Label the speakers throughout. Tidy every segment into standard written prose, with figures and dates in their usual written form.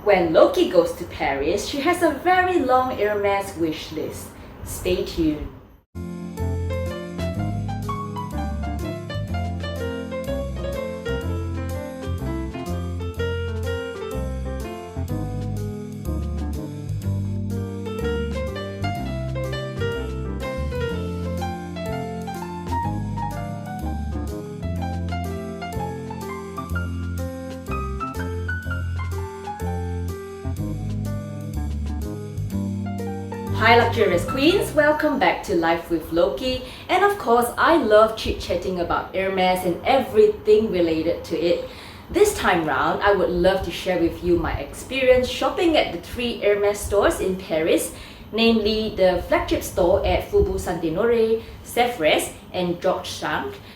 Speaker 1: When Lokie goes to Paris, she has a very long Hermes wish list. Stay tuned. Hi luxurious queens, welcome back to Life with Lokie, and of course I love chit-chatting about Hermes and everything related to it. This time round, I would love to share with you my experience shopping at the 3 Hermes stores in Paris, namely the flagship store at Faubourg Saint Honoré, Sevres and George V.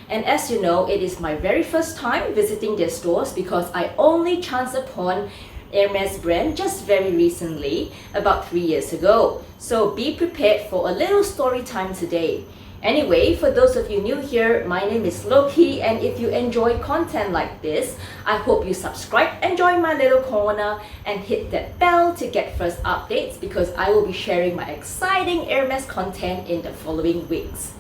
Speaker 1: And as you know, it is my very first time visiting their stores because I only chanced upon Hermes brand just very recently, about 3 years ago. So be prepared for a little story time today. Anyway, for those of you new here, my name is Lokie, and if you enjoy content like this, I hope you subscribe and join my little corner and hit that bell to get first updates because I will be sharing my exciting Hermes content in the following weeks.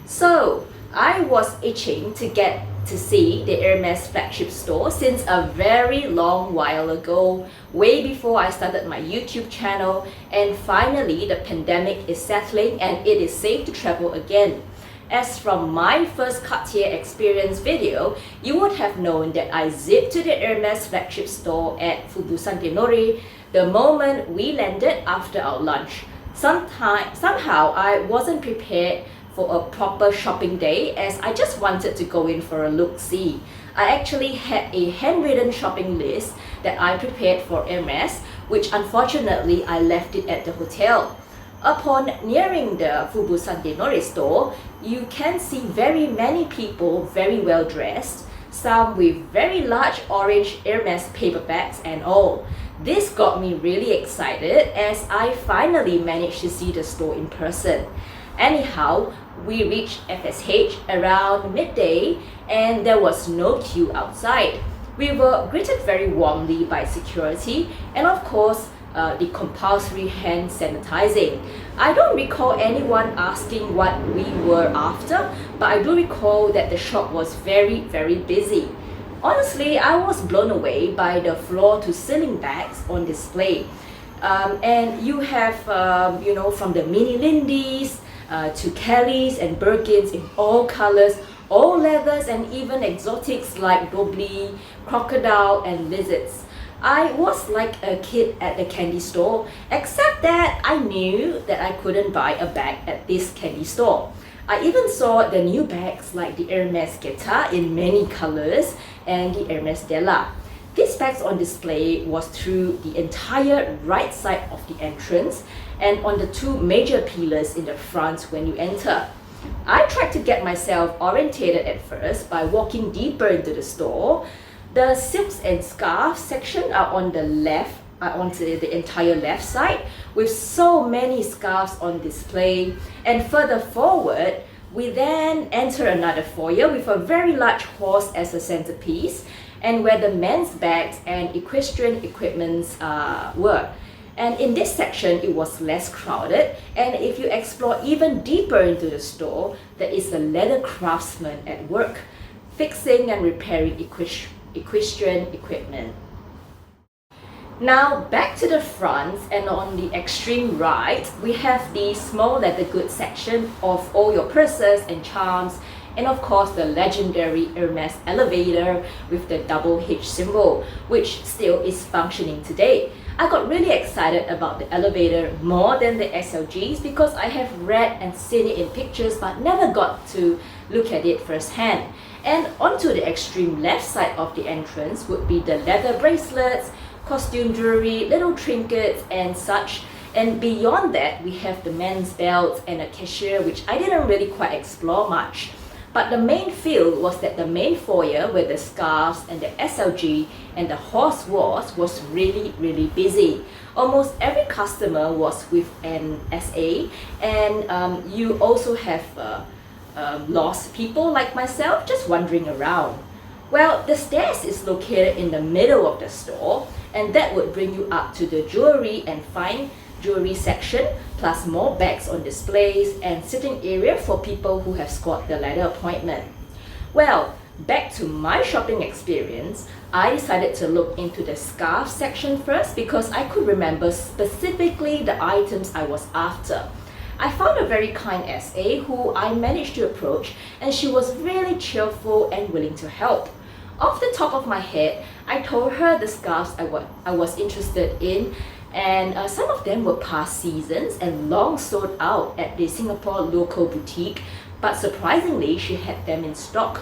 Speaker 1: So, I was itching to get to see the Hermes flagship store since a very long while ago, way before I started my YouTube channel, and finally the pandemic is settling and it is safe to travel again. As from my first Cartier experience video, you would have known that I zipped to the Hermes flagship store at Faubourg Saint Honoré the moment we landed after our lunch. Somehow I wasn't prepared for a proper shopping day as I just wanted to go in for a look-see. I actually had a handwritten shopping list that I prepared for Hermes, which unfortunately I left it at the hotel. Upon nearing the Faubourg Saint Honoré store, you can see very many people very well dressed, some with very large orange Hermes paper bags and all. This got me really excited as I finally managed to see the store in person. Anyhow, we reached FSH around midday and there was no queue outside. We were greeted very warmly by security and of course the compulsory hand sanitizing. I don't recall anyone asking what we were after, but I do recall that the shop was very busy. Honestly, I was blown away by the floor-to-ceiling bags on display. And you have, from the mini Lindy's, to Kellys and Birkins in all colors, all leathers and even exotics like Dobby, crocodile and lizards. I was like a kid at the candy store, except that I knew that I couldn't buy a bag at this candy store. I even saw the new bags like the Hermes Guitar in many colors and the Hermes Della. These bags on display was through the entire right side of the entrance and on the 2 major pillars in the front when you enter. I tried to get myself orientated at first by walking deeper into the store. The silks and scarves section are on the left, onto the entire left side with so many scarves on display, and further forward we then enter another foyer with a very large horse as a centerpiece and where the men's bags and equestrian equipments were. And in this section, it was less crowded. And if you explore even deeper into the store, there is a leather craftsman at work, fixing and repairing equestrian equipment. Now back to the front, and on the extreme right, we have the small leather goods section of all your purses and charms, and of course the legendary Hermes elevator with the double H symbol, which still is functioning today. I got really excited about the elevator more than the SLGs because I have read and seen it in pictures but never got to look at it firsthand. And onto the extreme left side of the entrance would be the leather bracelets, costume jewelry, little trinkets and such. And beyond that, we have the men's belts and a cashier, which I didn't really quite explore much. But the main feel was that the main foyer where the scarves and the SLG and the horse was really busy. Almost every customer was with an SA, and you also have lost people like myself just wandering around. Well, the stairs is located in the middle of the store, and that would bring you up to the jewelry and fine jewelry section, plus more bags on displays and sitting area for people who have scored the ladder appointment. Well, back to my shopping experience, I decided to look into the scarf section first because I could remember specifically the items I was after. I found a very kind SA who I managed to approach, and she was really cheerful and willing to help. Off the top of my head, I told her the scarves I was interested in, and some of them were past seasons and long sold out at the Singapore local boutique, but surprisingly she had them in stock.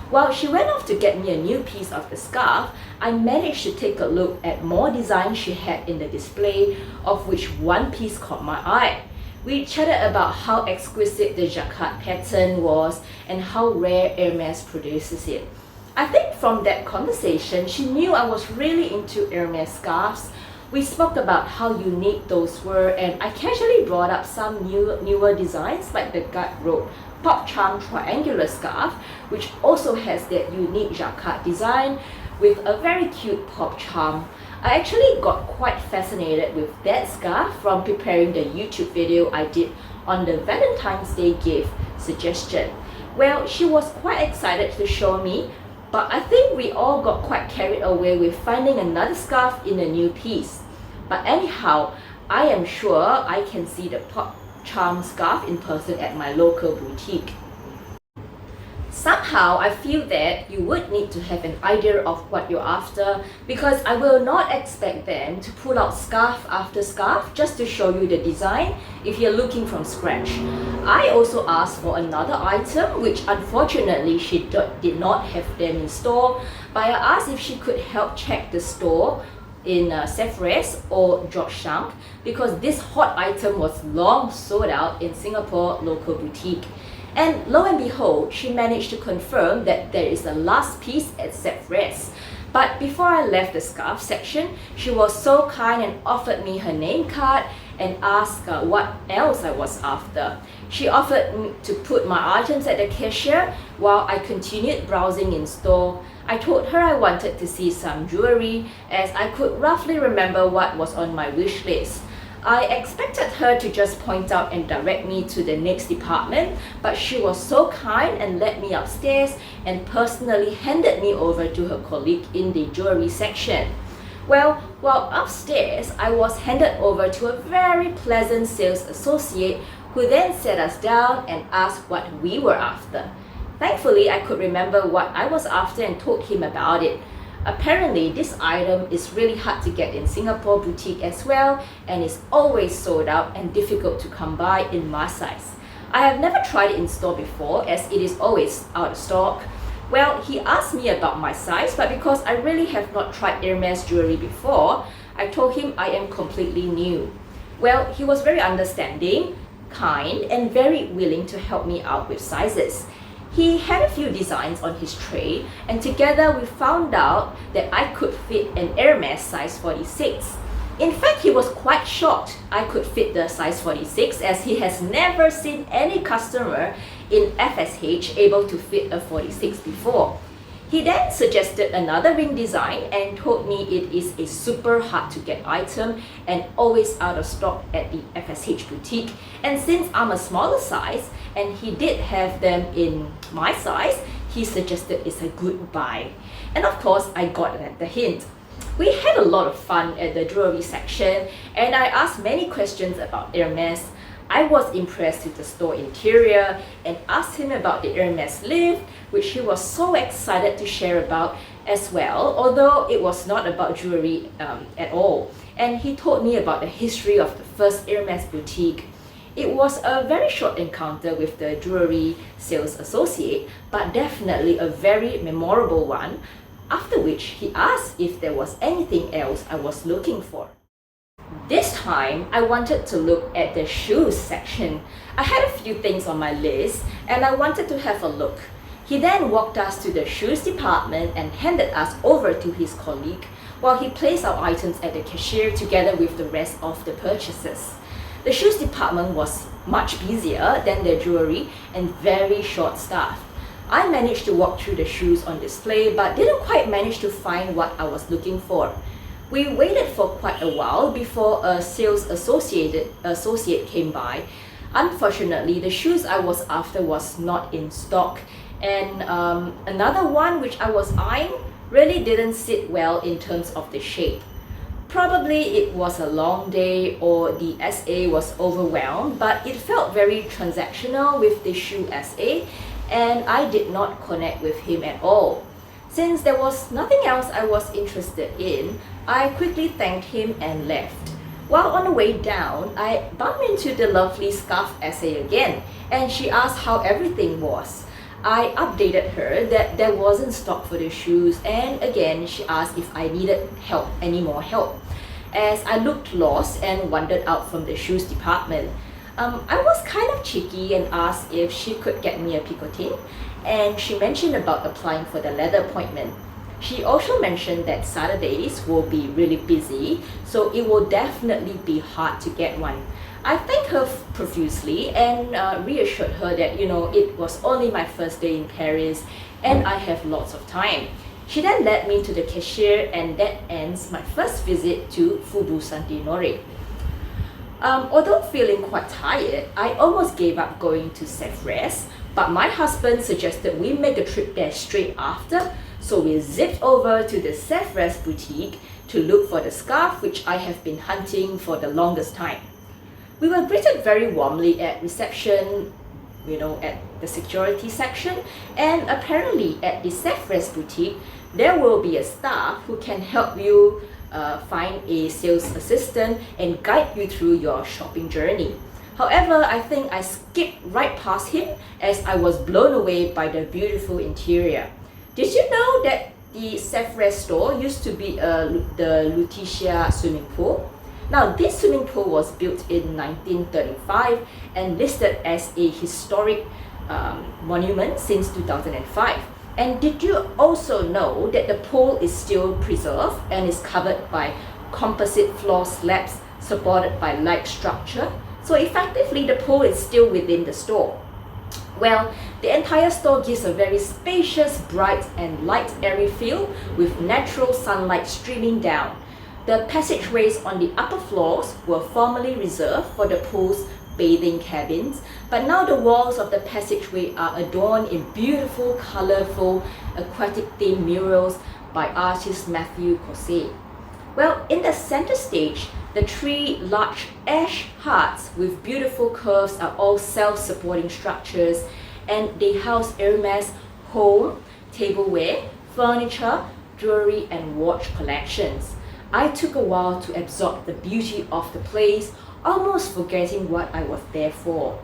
Speaker 1: While she went off to get me a new piece of the scarf, I managed to take a look at more designs she had in the display, of which one piece caught my eye. We chatted about how exquisite the jacquard pattern was and how rare Hermes produces it. I think from that conversation, she knew I was really into Hermes scarves. We spoke about how unique those were, and I casually brought up some newer designs like the gut rope pop charm triangular scarf, which also has that unique jacquard design with a very cute pop charm. I actually got quite fascinated with that scarf from preparing the YouTube video I did on the Valentine's Day gift suggestion. Well, she was quite excited to show me, but I think we all got quite carried away with finding another scarf in a new piece. But anyhow, I am sure I can see the pop charm scarf in person at my local boutique. Somehow, I feel that you would need to have an idea of what you're after, because I will not expect them to pull out scarf after scarf just to show you the design if you're looking from scratch. I also asked for another item, which unfortunately she did not have them in store, but I asked if she could help check the store in Sevres or George V, because this hot item was long sold out in Singapore local boutique. And lo and behold, she managed to confirm that there is a last piece at Sevres. But before I left the scarf section, she was so kind and offered me her name card and asked what else I was after. She offered me to put my items at the cashier while I continued browsing in store. I told her I wanted to see some jewelry, as I could roughly remember what was on my wish list. I expected her to just point out and direct me to the next department, but she was so kind and led me upstairs and personally handed me over to her colleague in the jewelry section. Well, while upstairs, I was handed over to a very pleasant sales associate who then sat us down and asked what we were after. Thankfully, I could remember what I was after and told him about it. Apparently, this item is really hard to get in Singapore boutique as well, and is always sold out and difficult to come by in my size. I have never tried it in store before, as it is always out of stock. Well, he asked me about my size, but because I really have not tried Hermes jewelry before, I told him I am completely new. Well, he was very understanding, kind, and very willing to help me out with sizes. He had a few designs on his tray, and together we found out that I could fit an Hermes size 46. In fact, he was quite shocked I could fit the size 46, as he has never seen any customer in FSH able to fit a 46 before. He then suggested another ring design and told me it is a super hard to get item and always out of stock at the FSH boutique. And since I'm a smaller size and he did have them in my size, he suggested it's a good buy. And of course, I got the hint. We had a lot of fun at the jewelry section, and I asked many questions about Hermes. I was impressed with the store interior and asked him about the Hermes lift, which he was so excited to share about as well, although it was not about jewelry at all. And he told me about the history of the first Hermes boutique. It was a very short encounter with the jewelry sales associate, but definitely a very memorable one, after which he asked if there was anything else I was looking for. This time, I wanted to look at the shoes section. I had a few things on my list and I wanted to have a look. He then walked us to the shoes department and handed us over to his colleague while he placed our items at the cashier together with the rest of the purchases. The shoes department was much busier than the jewelry and very short-staffed. I managed to walk through the shoes on display but didn't quite manage to find what I was looking for. We waited for quite a while before a sales associate came by. Unfortunately, the shoes I was after was not in stock, and another one which I was eyeing really didn't sit well in terms of the shape. Probably it was a long day or the SA was overwhelmed, but it felt very transactional with the shoe SA, and I did not connect with him at all. Since there was nothing else I was interested in, I quickly thanked him and left. While on the way down, I bumped into the lovely scarf SA again, and she asked how everything was. I updated her that there wasn't stock for the shoes, and again she asked if I needed any more help, as I looked lost and wandered out from the shoes department. I was kind of cheeky and asked if she could get me a picotin, and she mentioned about applying for the leather appointment. She also mentioned that Saturdays will be really busy, so it will definitely be hard to get one. I thanked her profusely and reassured her that it was only my first day in Paris and I have lots of time. She then led me to the cashier, and that ends my first visit to Faubourg Saint Honoré. Although feeling quite tired, I almost gave up going to Sevres, but my husband suggested we make a trip there straight after, so we zipped over to the Sevres boutique to look for the scarf which I have been hunting for the longest time. We were greeted very warmly at reception, at the security section, and apparently at the Sevres boutique, there will be a staff who can help you find a sales assistant and guide you through your shopping journey. However, I think I skipped right past him as I was blown away by the beautiful interior. Did you know that the Sevres store used to be the Lutetia swimming pool? Now, this swimming pool was built in 1935 and listed as a historic monument since 2005. And did you also know that the pool is still preserved and is covered by composite floor slabs supported by light structure? So effectively, the pool is still within the store. Well, the entire store gives a very spacious, bright and light airy feel with natural sunlight streaming down. The passageways on the upper floors were formerly reserved for the pool's bathing cabins, but now the walls of the passageway are adorned in beautiful, colorful, aquatic-themed murals by artist Matthew Cosset. Well, in the center stage, the three large ash hearts with beautiful curves are all self-supporting structures, and they house Hermes home, tableware, furniture, jewelry and watch collections. I took a while to absorb the beauty of the place, almost forgetting what I was there for.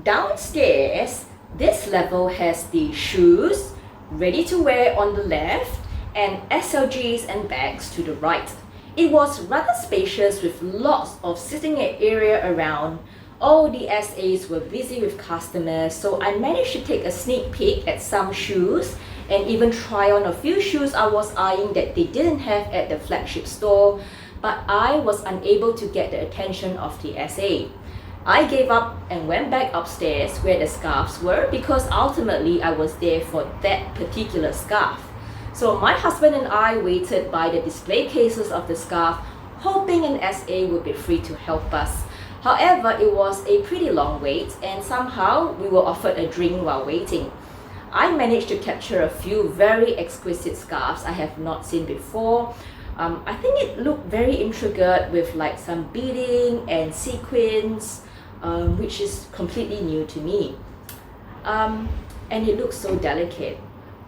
Speaker 1: Downstairs, this level has the shoes, ready to wear on the left, and SLGs and bags to the right. It was rather spacious with lots of sitting area around. All the SAs were busy with customers, so I managed to take a sneak peek at some shoes and even try on a few shoes I was eyeing that they didn't have at the flagship store, but I was unable to get the attention of the SA. I gave up and went back upstairs where the scarves were, because ultimately I was there for that particular scarf. So my husband and I waited by the display cases of the scarf, hoping an SA would be free to help us. However, it was a pretty long wait, and somehow we were offered a drink while waiting. I managed to capture a few very exquisite scarves I have not seen before. I think it looked very intricate with like some beading and sequins, which is completely new to me. And it looks so delicate.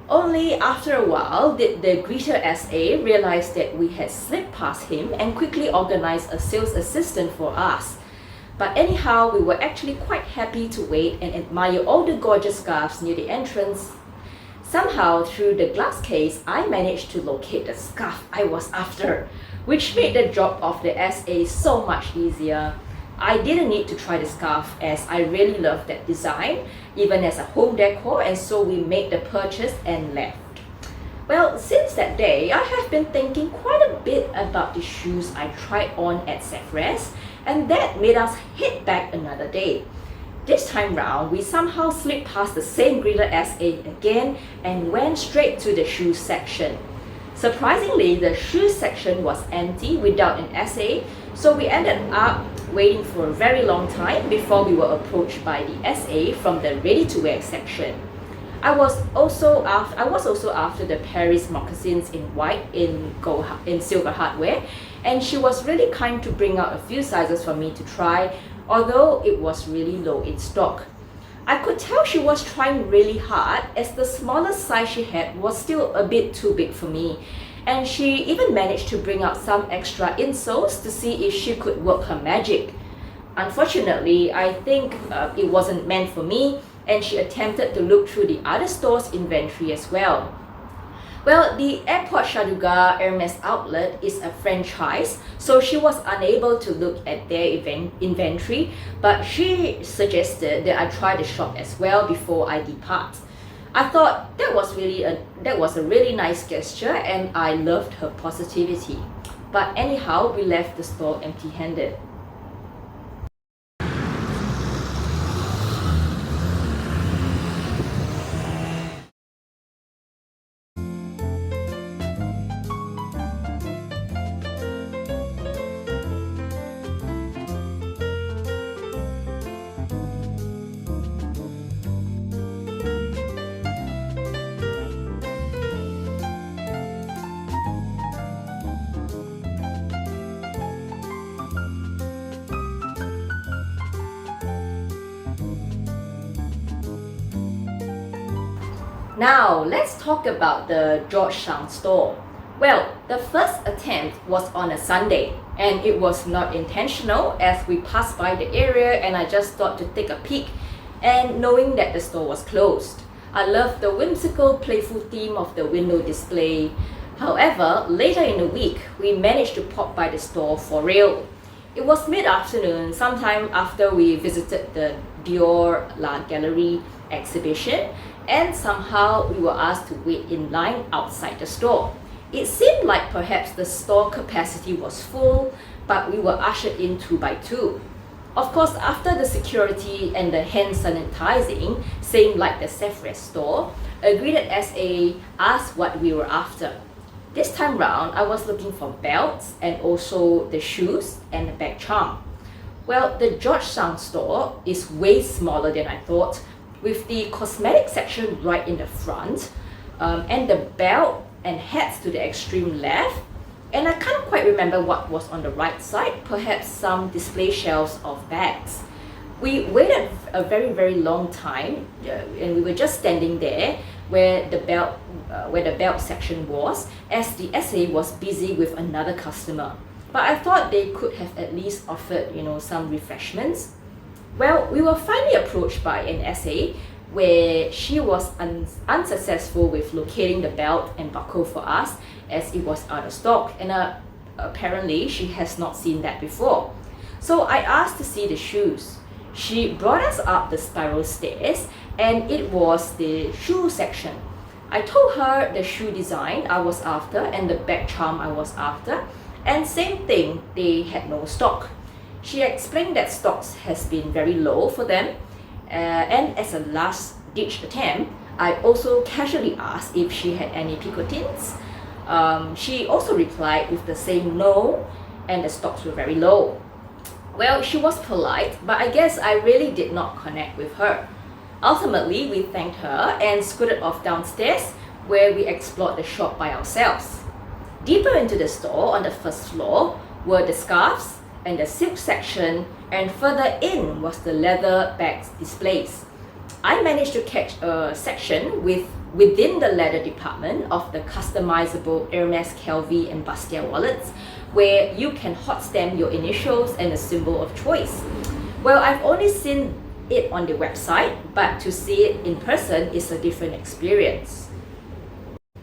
Speaker 1: Only after a while did the greeter SA realize that we had slipped past him and quickly organized a sales assistant for us. But anyhow, we were actually quite happy to wait and admire all the gorgeous scarves near the entrance. Somehow, through the glass case, I managed to locate the scarf I was after, which made the job of the SA so much easier. I didn't need to try the scarf as I really loved that design, even as a home decor, and so we made the purchase and left. Well, since that day, I have been thinking quite a bit about the shoes I tried on at Sevres, and that made us head back another day. This time round, we somehow slipped past the same greeter SA again and went straight to the shoes section. Surprisingly, the shoes section was empty without an SA, so we ended up waiting for a very long time before we were approached by the SA from the ready-to-wear section. I was also after the Paris moccasins in white in silver hardware, and she was really kind to bring out a few sizes for me to try, although it was really low in stock. I could tell she was trying really hard, as the smallest size she had was still a bit too big for me, and she even managed to bring out some extra insoles to see if she could work her magic. Unfortunately, I think it wasn't meant for me, and she attempted to look through the other store's inventory as well. Well, the Airport Chaduga Hermes outlet is a franchise, so she was unable to look at their inventory, but she suggested that I try the shop as well before I depart. I thought that was a really nice gesture, and I loved her positivity. But anyhow, we left the store empty-handed. Now, let's talk about the George V store. Well, the first attempt was on a Sunday, and it was not intentional, as we passed by the area and I just thought to take a peek, and knowing that the store was closed. I loved the whimsical, playful theme of the window display. However, later in the week, we managed to pop by the store for real. It was mid-afternoon, sometime after we visited the Dior La Galerie exhibition, and somehow we were asked to wait in line outside the store. It seemed like perhaps the store capacity was full, but we were ushered in 2 by 2. Of course, after the security and the hand sanitizing, same like the Sevres store, a greeted SA asked what we were after. This time round, I was looking for belts and also the shoes and the bag charm. Well, the George V store is way smaller than I thought, with the cosmetic section right in the front, and the belt and hats to the extreme left, and I can't quite remember what was on the right side, perhaps some display shelves of bags. We waited a very long time, and we were just standing there where the belt section was, as the SA was busy with another customer. But I thought they could have at least offered, some refreshments. Well, we were finally approached by an SA where she was unsuccessful with locating the belt and buckle for us, as it was out of stock, and apparently she has not seen that before. So I asked to see the shoes. She brought us up the spiral stairs, and it was the shoe section. I told her the shoe design I was after and the bag charm I was after, and same thing, they had no stock. She explained that stocks has been very low for them, and as a last-ditch attempt, I also casually asked if she had any picotines. She also replied with the same no, and the stocks were very low. Well, she was polite, but I guess I really did not connect with her. Ultimately, we thanked her and scooted off downstairs, where we explored the shop by ourselves. Deeper into the store on the first floor were the scarves and the silk section, and further in was the leather bags displays. I managed to catch a section within the leather department of the customizable Hermes Kelvin and Bastia wallets, where you can hot stamp your initials and a symbol of choice. Well, I've only seen it on the website, but to see it in person is a different experience.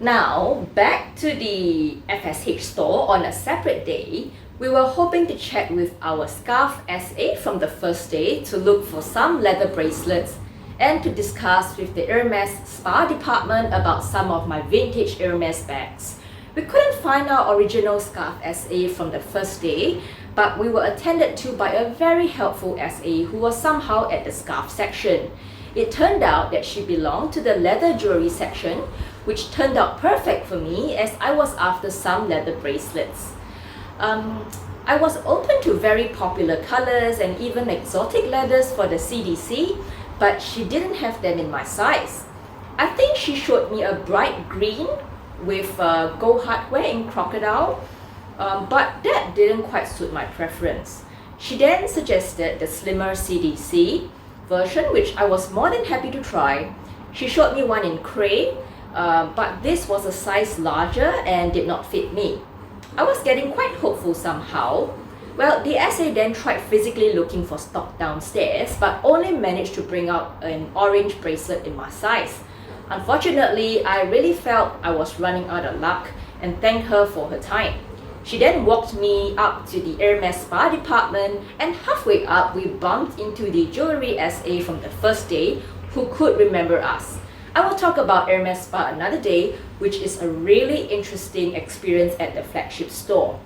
Speaker 1: Now, back to the FSH store on a separate day. We were hoping to chat with our scarf SA from the first day to look for some leather bracelets and to discuss with the Hermes spa department about some of my vintage Hermes bags. We couldn't find our original scarf SA from the first day, but we were attended to by a very helpful SA who was somehow at the scarf section. It turned out that she belonged to the leather jewelry section, which turned out perfect for me as I was after some leather bracelets. I was open to very popular colors and even exotic leathers for the CDC, but she didn't have them in my size. I think she showed me a bright green with gold hardware in crocodile, but that didn't quite suit my preference. She then suggested the slimmer CDC version, which I was more than happy to try. She showed me one in cray, but this was a size larger and did not fit me. I was getting quite hopeful somehow. Well, the SA then tried physically looking for stock downstairs, but only managed to bring out an orange bracelet in my size. Unfortunately, I really felt I was running out of luck and thanked her for her time. She then walked me up to the Hermes spa department, and halfway up we bumped into the jewelry SA from the first day who could remember us. I will talk about Hermes Spa another day, which is a really interesting experience at the flagship store.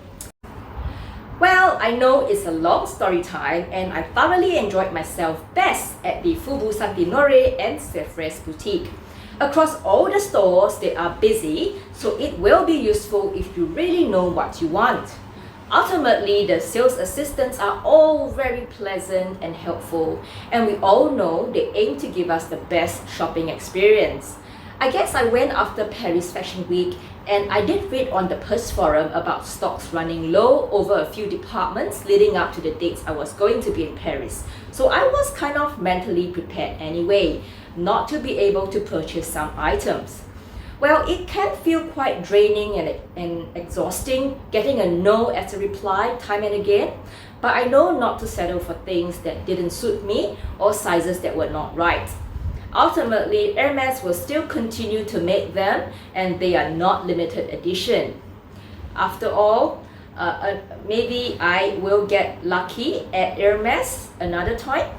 Speaker 1: Well, I know it's a long story time and I thoroughly enjoyed myself best at the Faubourg Saint Honoré and Sevres boutique. Across all the stores, they are busy, so it will be useful if you really know what you want. Ultimately, the sales assistants are all very pleasant and helpful, and we all know they aim to give us the best shopping experience. I guess I went after Paris Fashion Week, and I did read on the Purse Forum about stocks running low over a few departments leading up to the dates I was going to be in Paris. So I was kind of mentally prepared anyway, not to be able to purchase some items. Well, it can feel quite draining and exhausting getting a no as a reply time and again, but I know not to settle for things that didn't suit me or sizes that were not right. Ultimately, Hermes will still continue to make them, and they are not limited edition. After all, maybe I will get lucky at Hermes another time.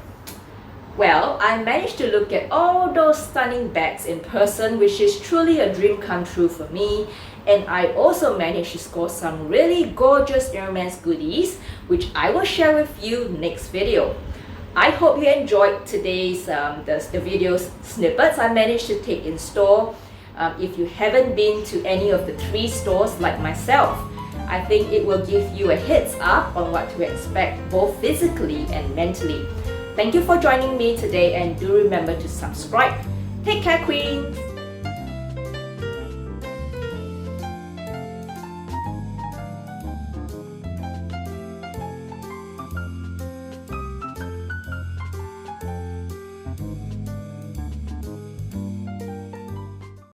Speaker 1: Well, I managed to look at all those stunning bags in person, which is truly a dream come true for me. And I also managed to score some really gorgeous Hermes goodies, which I will share with you next video. I hope you enjoyed today's the video's snippets I managed to take in store. If you haven't been to any of the 3 stores like myself, I think it will give you a heads up on what to expect both physically and mentally. Thank you for joining me today, and do remember to subscribe. Take care, Queen!